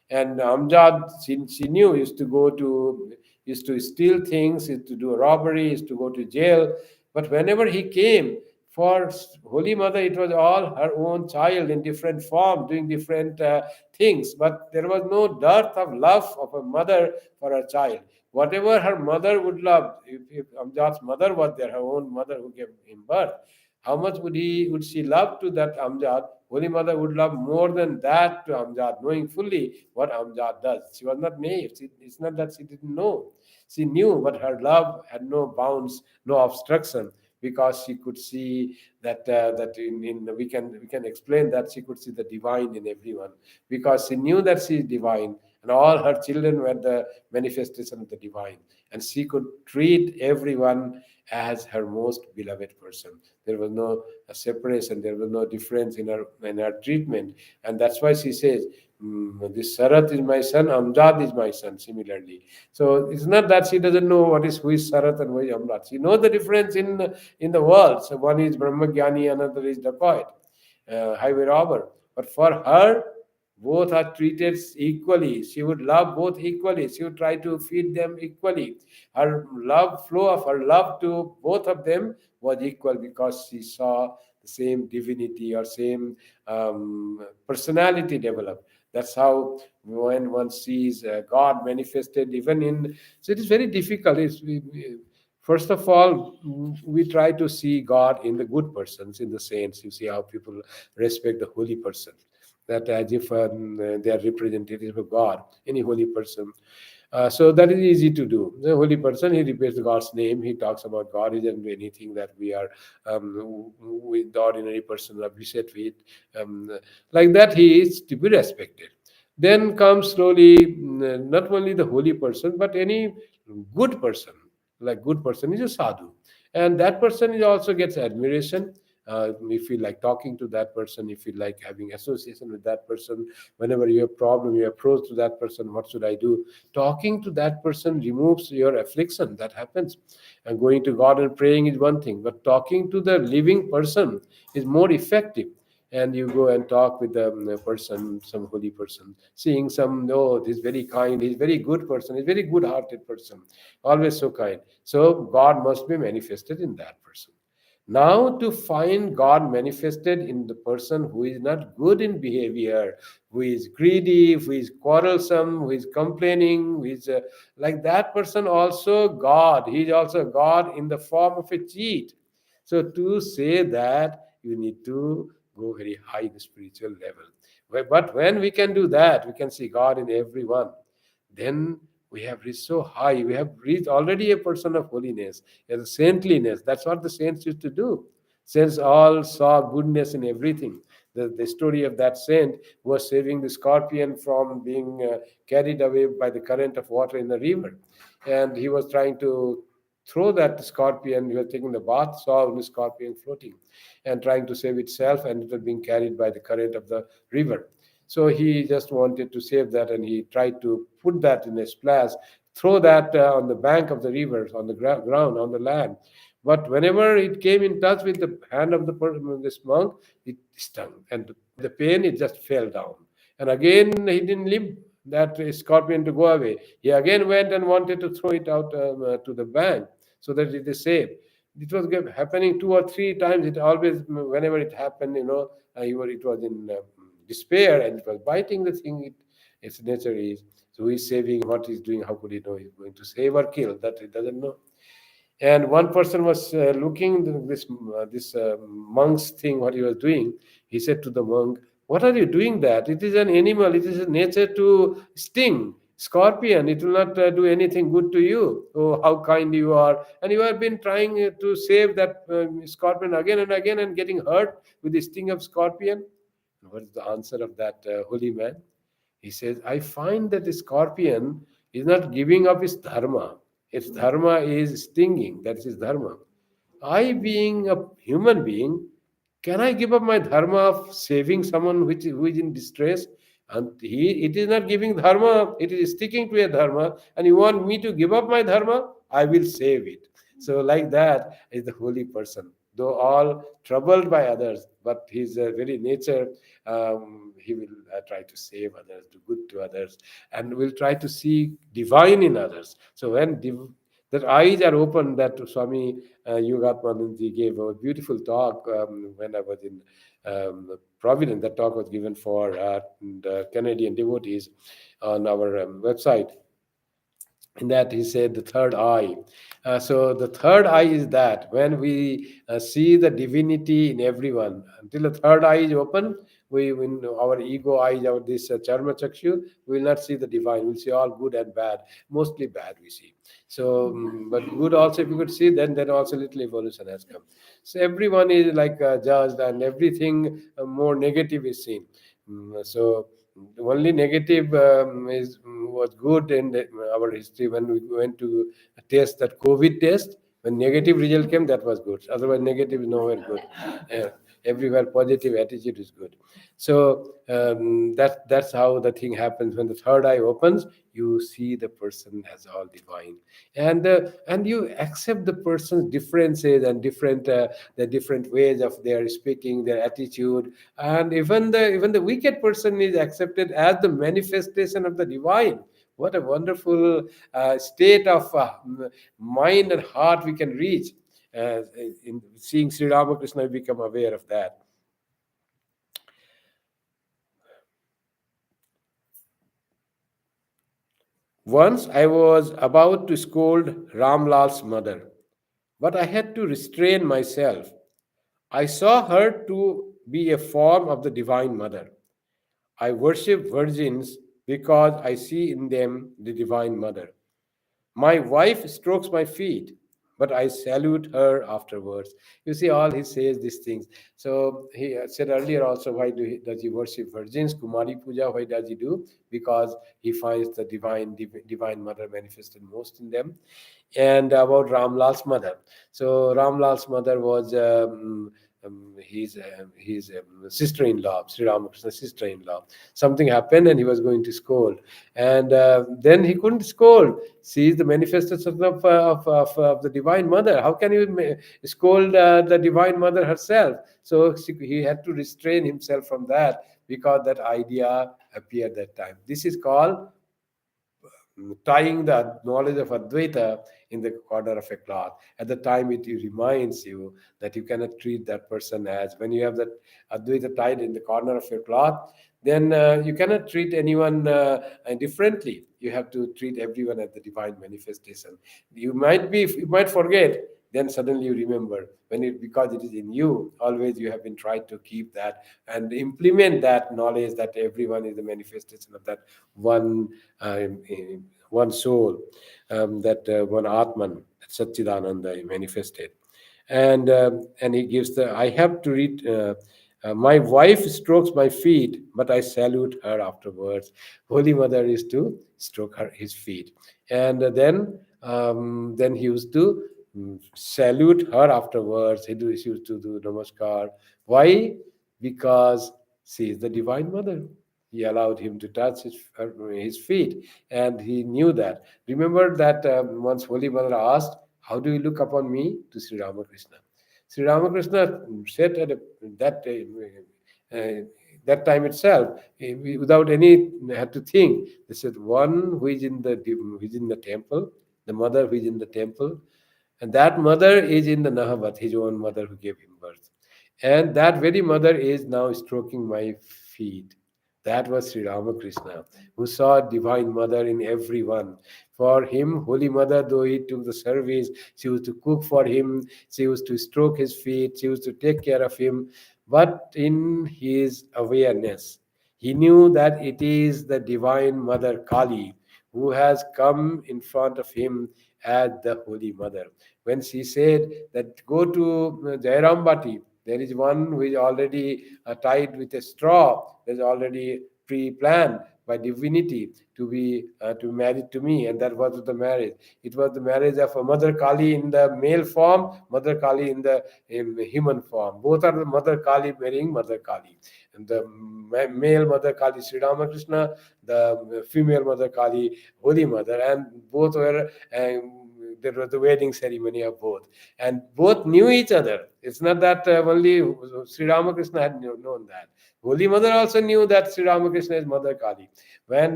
And Amjad, she knew, used to steal things, used to do a robbery, used to go to jail. But whenever he came for Holy Mother, it was all her own child in different form, doing different things. But there was no dearth of love of a mother for her child. Whatever her mother would love, if Amjad's mother was there, her own mother who gave him birth, how much would she love to that Amjad? Holy Mother would love more than that to Amjad, knowing fully what Amjad does. She was not naive. It's not that she didn't know. She knew, but her love had no bounds, no obstruction, because she could see that we can explain that she could see the divine in everyone, because she knew that she is divine, and all her children were the manifestation of the divine, and she could treat everyone as her most beloved person. There was no separation. There was no difference in her treatment, and that's why she says, "This Sarat is my son, Amjad is my son." Similarly, so it's not that she doesn't know who is Sarat and who is Amjad. She knows the difference in the world. So one is Brahmagyani, another is dacoit, highway robber. But for her, both are treated equally. She would love both equally. She would try to feed them equally. Her love, flow of her love to both of them was equal, because she saw the same divinity or same personality develop. That's how, when one sees God manifested, even in, so it is very difficult. First of all, we try to see God in the good persons, in the saints. You see how people respect the holy person, that as if they are representatives of God, any holy person. So that is easy to do. The holy person, he repeats God's name, he talks about God. He doesn't do anything that we are, with the ordinary person, are beset with. Um, like that, he is to be respected. Then comes slowly, not only the holy person, but any good person. Like good person is a sadhu, and that person is also gets admiration. If you like talking to that person, if you like having association with that person, whenever you have problem, you approach to that person, what should I do? Talking to that person removes your affliction. That happens. And going to God and praying is one thing, but talking to the living person is more effective. And you go and talk with the person, some holy person, seeing some, no, this very kind, he's very good person, he's very good hearted person, always so kind. So God must be manifested in that person. Now, to find God manifested in the person who is not good in behavior, who is greedy, who is quarrelsome, who is complaining, who is like that person, also God. He is also God in the form of a cheat. So, to say that, you need to go very high in the spiritual level. But when we can do that, we can see God in everyone. Then we have reached so high. We have reached already a person of holiness, a saintliness. That's what the saints used to do. Saints all saw goodness in everything. The story of that saint who was saving the scorpion from being carried away by the current of water in the river. And he was trying to throw that scorpion. He was taking the bath, saw the scorpion floating and trying to save itself, and it was being carried by the current of the river. So he just wanted to save that, and he tried to put that in a splash, throw that on the bank of the river, on the ground, on the land. But whenever it came in touch with the hand of the person, this monk, it stung, and the pain, it just fell down. And again, he didn't leave that scorpion to go away. He again went and wanted to throw it out to the bank so that it is safe. It was happening 2 or 3 times. It always, whenever it happened, it was in despair, and it was biting the thing. Its nature is. So he's saving what he's doing. How could he know he's going to save or kill? That he doesn't know. And one person was looking this monk's thing, what he was doing. He said to the monk, "What are you doing that? It is an animal. It is a nature to sting. Scorpion. It will not do anything good to you. Oh, how kind you are! And you have been trying to save that scorpion again and again, and getting hurt with the sting of scorpion." What is the answer of that holy man? He says, "I find that the scorpion is not giving up its dharma. Its dharma is stinging. That is his dharma. I, being a human being, can I give up my dharma of saving someone who is in distress? And it is not giving dharma, it is sticking to a dharma. And you want me to give up my dharma? I will save it." So, like that is the holy person. Though all troubled by others, but his very nature, he will try to save others, do good to others, and will try to see divine in others. So, when that eyes are open, that Swami Yogatmananji gave a beautiful talk when I was in Providence. That talk was given for the Canadian devotees on our website. In that, he said the third eye. So the third eye is that when we see the divinity in everyone, until the third eye is open, we, when our ego eyes, our this charma chakshu, we will not see the divine. We'll see all good and bad. Mostly bad we see. So, but good also, if you could see, then also little evolution has come. So everyone is like judged, and everything more negative is seen. So only negative was good in our history when we went to test that COVID test. When negative result came, that was good. Otherwise, negative is nowhere good. Uh, Everywhere positive attitude is good. So that's how the thing happens. When the third eye opens, you see the person as all divine, and you accept the person's differences and the different ways of their speaking, their attitude, and even the wicked person is accepted as the manifestation of the divine. What a wonderful state of mind and heart we can reach. In seeing Sri Ramakrishna, we become aware of that. Once I was about to scold Ramlal's mother, but I had to restrain myself. I saw her to be a form of the Divine Mother. I worship virgins because I see in them the Divine Mother. My wife strokes my feet, but I salute her afterwards. You see, all he says these things. So he said earlier also, why does he worship virgins? Kumari Puja, why does he do? Because he finds the divine mother manifested most in them. And about Ramlal's mother. So Ramlal's mother was his sister-in-law, Sri Ramakrishna's sister-in-law. Something happened and he was going to scold, and then he couldn't scold. She is the manifestation of the Divine Mother. How can you scold the Divine Mother herself? So he had to restrain himself from that because that idea appeared that time. This is called tying the knowledge of Advaita in the corner of a cloth. At the time, it reminds you that you cannot treat that person as, when you have that Advaita tied in the corner of your cloth, then you cannot treat anyone differently. You have to treat everyone as the divine manifestation. You might forget, then suddenly you remember when because it is in you. Always you have been trying to keep that and implement that knowledge that everyone is the manifestation of that one one soul, that one Atman, Satchidananda manifested. And he gives the, I have to read, my wife strokes my feet, but I salute her afterwards. Holy Mother is to stroke his feet. And then he used to salute her afterwards. He used to do namaskar. Why? Because she is the Divine Mother. he allowed him to touch his feet, and he knew that. Remember that once Holy Mother asked, "How do you look upon me?" to Sri Ramakrishna. Sri Ramakrishna said at that uh, that time itself, without any had to think. They said, "One who is in the temple, the mother who is in the temple, and that mother is in the Nahavat, his own mother who gave him birth. And that very mother is now stroking my feet." That was Sri Ramakrishna, who saw Divine Mother in everyone. For him, Holy Mother, though he took the service, she used to cook for him, she used to stroke his feet, she used to take care of him. But in his awareness, he knew that it is the Divine Mother Kali who has come in front of him as the Holy Mother. When she said that go to Jairambati, there is one who is already tied with a straw, there is already pre-planned by divinity to be married to me, and that was the marriage. It was the marriage of a Mother Kali in the male form, Mother Kali in the human form. Both are the Mother Kali marrying Mother Kali, and the male Mother Kali Sri Ramakrishna, the female Mother Kali Holy Mother, and both were. There was the wedding ceremony of both, and both knew each other. It's not that only Sri Ramakrishna had known that. Holy Mother also knew that Sri Ramakrishna is Mother Kali. When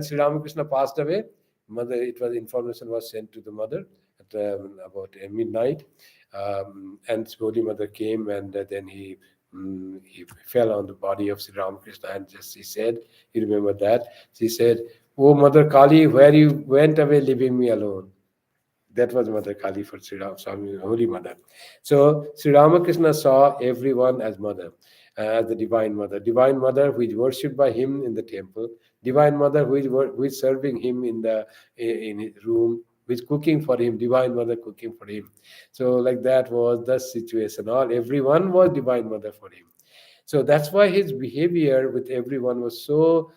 Sri Ramakrishna passed away, information was sent to the mother at about midnight, and Holy Mother came, and then he fell on the body of Sri Ramakrishna, and just she said, you remember that? She said, "Oh Mother Kali, where you went away, leaving me alone." That was Mother Kali for Sri Ram, Swami, Holy Mother. So Sri Ramakrishna saw everyone as Mother, as the Divine Mother who is worshipped by him in the temple, Divine Mother who is serving him in his room, who is cooking for him, Divine Mother cooking for him. So like that was the situation. All everyone was Divine Mother for him. So that's why his behavior with everyone was so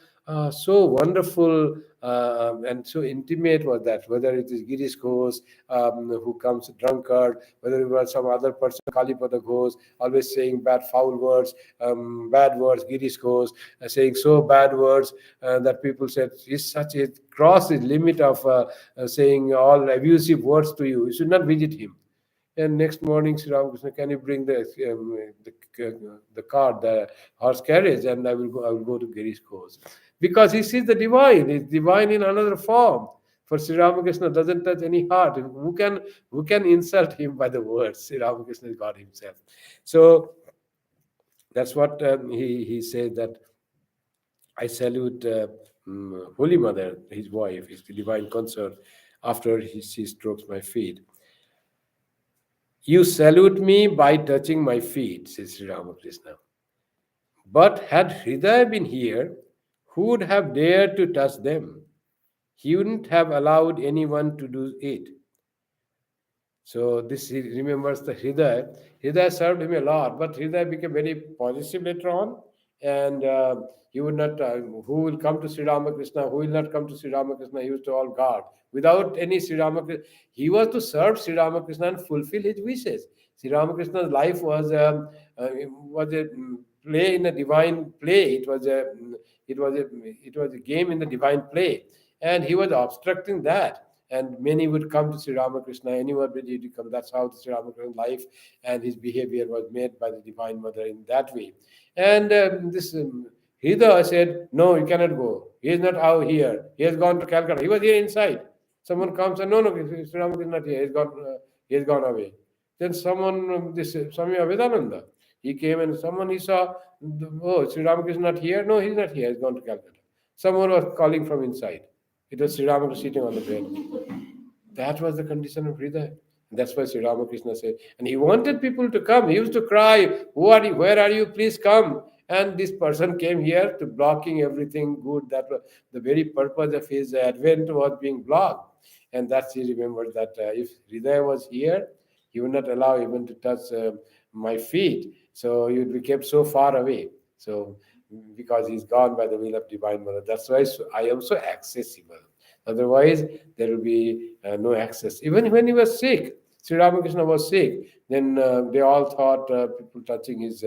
wonderful and so intimate was that. Whether it is Girish Ghosh who comes drunkard, whether it was some other person, Kalipada Ghosh, always saying foul words, bad words, Girish Ghosh saying so bad words that people said he's such a cross his limit of saying all abusive words to you. You should not visit him. And next morning, Sri Ramakrishna, can you bring the cart, the horse carriage, and I will go to Girish Ghosh. Because he sees the divine. It's divine in another form. For Sri Ramakrishna doesn't touch any heart. Who can insult him by the words? Sri Ramakrishna is God himself. So that's what he says that I salute Holy Mother, his wife, his divine consort, after she strokes my feet. "You salute me by touching my feet," says Sri Ramakrishna. "But had Hridaya been here, who would have dared to touch them? He wouldn't have allowed anyone to do it." So this he remembers the Hridaya. Hridaya served him a lot, but Hridaya became very positive later on, and he would not. Who will come to Sri Ramakrishna? Who will not come to Sri Ramakrishna? He used to all guard without any Sri Ramakrishna. He was to serve Sri Ramakrishna and fulfill his wishes. Sri Ramakrishna's life was a play in a divine play. It was a game in the divine play, and he was obstructing that, and many would come to Sri Ramakrishna, anyone would come. That's how the Sri Ramakrishna's life and his behavior was made by the Divine Mother in that way. And this Hridaya said, "No, you cannot go. He is not out here. He has gone to Calcutta. He was here inside." Someone comes and, "No, no, Sri Ramakrishna is not here. He has gone away." Then someone, this Swami Avedananda, he came and someone he saw, "Oh, Sri Ramakrishna is not here. No, he's not here. He's gone to Calcutta." Someone was calling from inside. It was Sri Ramakrishna sitting on the bed. That was the condition of Hridaya. That's why Sri Ramakrishna said, and he wanted people to come. He used to cry, "Who are you? Where are you? Please come." And this person came here to blocking everything good. That was the very purpose of his advent was being blocked. And that's he remembered that if Hridaya was here, he would not allow even to touch my feet. So he would be kept so far away. So because he's gone by the will of Divine Mother. That's why I am so accessible. Otherwise, there will be no access. Even when he was sick, Sri Ramakrishna was sick. Then they all thought people touching his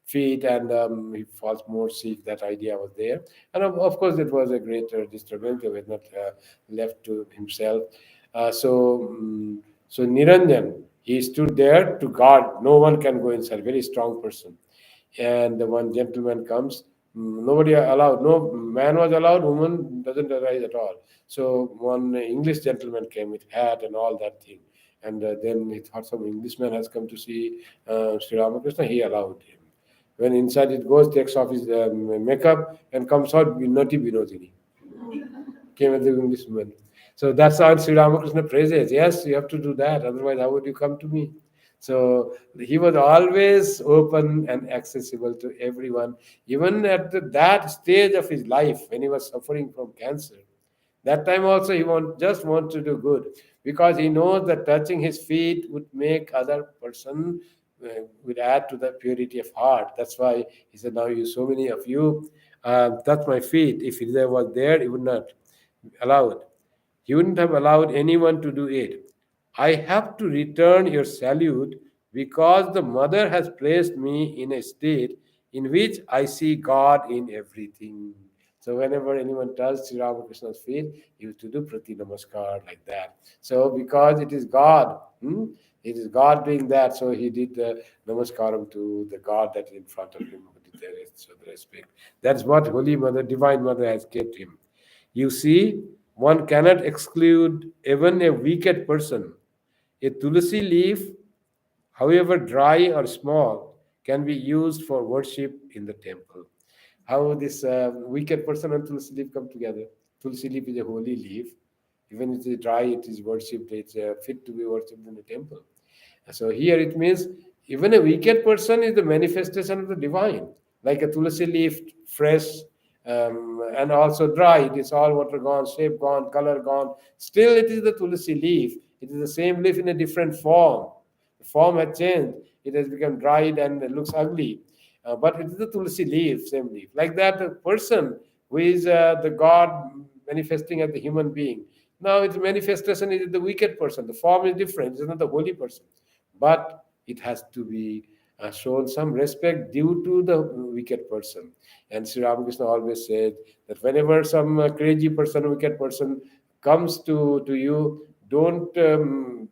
feet, and he falls more sick. That idea was there. And of course, it was a greater disturbance. He was not left to himself. So Niranjan, he stood there to guard. No one can go inside. Very strong person. And the one gentleman comes. Nobody allowed. No man was allowed. Woman doesn't arise at all. So one English gentleman came with hat and all that thing. And then he thought some Englishman has come to see Sri Ramakrishna. He allowed him. When inside it goes, takes off his makeup and comes out, Nati Binodini. Came as the Englishman. So that's how Sri Ramakrishna praises. Yes, you have to do that. Otherwise, how would you come to me? So he was always open and accessible to everyone, even at that stage of his life when he was suffering from cancer. That time also he just want to do good because he knows that touching his feet would make other person would add to the purity of heart. That's why he said, "Now you, so many of you, touch my feet. If there was there, he would not allow it. He wouldn't have allowed anyone to do it. I have to return your salute because the mother has placed me in a state in which I see God in everything." So whenever anyone touched Sri Ramakrishna's feet, he used to do Prati Namaskar like that. So because it is God, it is God doing that. So he did the Namaskaram to the God that is in front of him. So the respect. That's what Holy Mother, Divine Mother has kept him. You see, one cannot exclude even a wicked person. A tulsi leaf, however dry or small, can be used for worship in the temple. How this wicked person and tulsi leaf come together? Tulsi leaf is a holy leaf. Even if it is dry, it is worshipped. It's fit to be worshipped in the temple. So here it means even a wicked person is the manifestation of the divine, like a tulsi leaf, fresh and also dry. It is all water gone, shape gone, color gone. Still, it is the tulsi leaf. It is the same leaf in a different form. The form has changed. It has become dried and it looks ugly. But it is the tulsi leaf, same leaf. Like that, a person who is the God manifesting as the human being. Now, its manifestation is the wicked person. The form is different. It's not the holy person, but it has to be shown some respect due to the wicked person. And Sri Ramakrishna always said that whenever some crazy person, wicked person comes to you, don't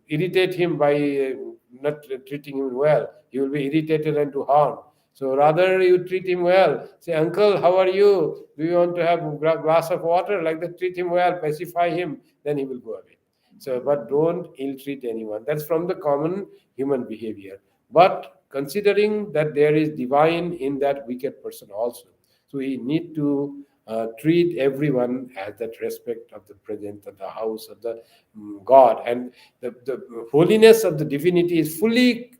irritate him by not treating him well. You will be irritated and to harm. So rather you treat him well. Say, "Uncle, how are you? Do you want to have a glass of water?" Like that, treat him well, pacify him, then he will go away. So, but don't ill treat anyone. That's from the common human behavior. But considering that there is divine in that wicked person also, so we need to treat everyone as that respect of the presence of the house of the God, and the holiness of the divinity is fully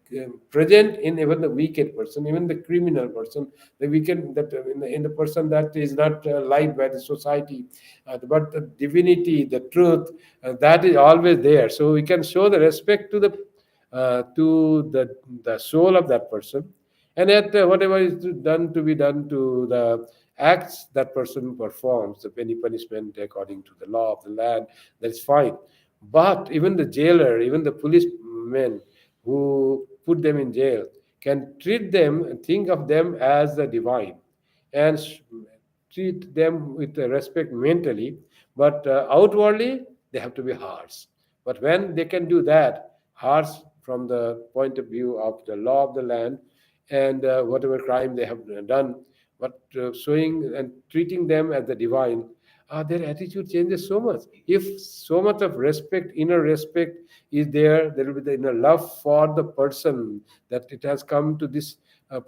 present in even the wicked person, even the criminal person, the wicked that in the person that is not liked by the society, but the divinity, the truth, that is always there. So we can show the respect to the soul of that person, and yet whatever is done to be done to the acts that person performs, the any punishment according to the law of the land, that's fine. But even the jailer, even the policemen who put them in jail, can treat them and think of them as the divine, and treat them with respect mentally, but outwardly they have to be harsh. But when they can do that, harsh from the point of view of the law of the land, and whatever crime they have done, but showing and treating them as the divine, their attitude changes so much. If so much of respect, inner respect is there, there will be the inner love for the person, that it has come to this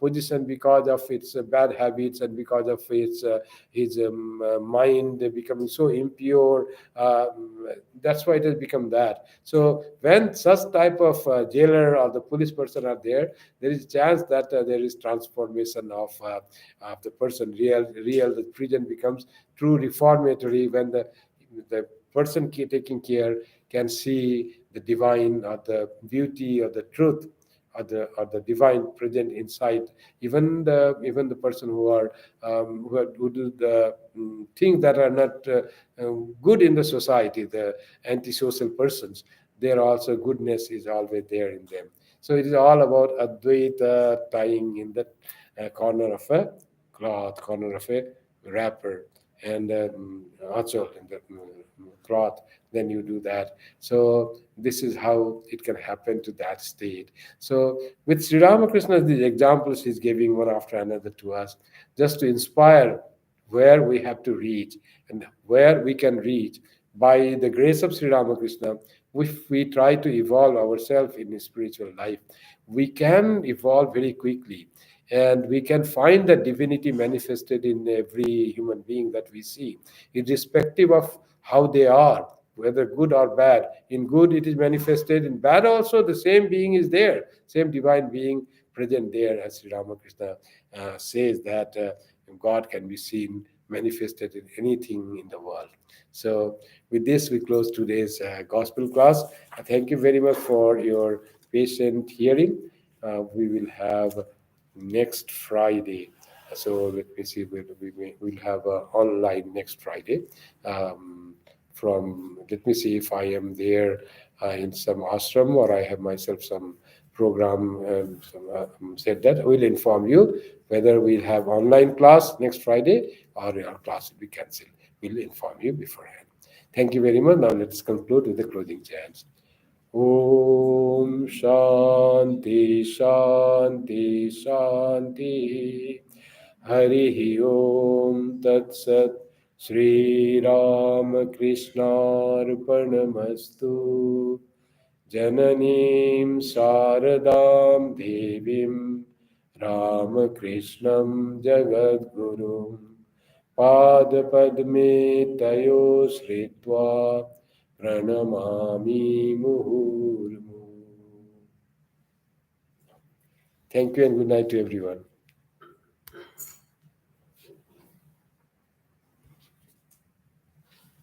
position because of its bad habits and because of its his mind becoming so impure. That's why it has become that. So when such type of jailer or the police person are there, there is a chance that there is transformation of the person. Real the prison becomes true reformatory when the person taking care can see the divine or the beauty or the truth or the divine present inside even the person who do the things that are not good in the society, the antisocial persons. there also goodness is always there in them. So it is all about Advaita tying in the corner of a cloth, corner of a wrapper, and also in the cloth. Then you do that. So this is how it can happen to that state. So with Sri Ramakrishna, these examples he's giving one after another to us, just to inspire where we have to reach and where we can reach by the grace of Sri Ramakrishna. If we try to evolve ourselves in spiritual life, we can evolve very quickly, and we can find the divinity manifested in every human being that we see, irrespective of how they are, whether good or bad. In good, it is manifested; in bad, also the same being is there, same divine being present there, as Sri Ramakrishna says that God can be seen manifested in anything in the world. So, with this, we close today's gospel class. Thank you very much for your patient hearing. We will have next Friday. So let me see. We'll have online next Friday. From Let me see if I am there in some ashram, or I have myself some program said that. We'll inform you whether we'll have online class next Friday or our class will be cancelled. We'll inform you beforehand. Thank you very much. Now let's conclude with the closing chants. Om Shanti Shanti Shanti. Hari Om Tat Sat. Shri Ram Krishna Arpanamastu. Jananim Saradam Devim Ramakrishnam Jagadgurum Padpadme Tayo Sritva Pranamami Muhurmu. Thank you and good night to everyone.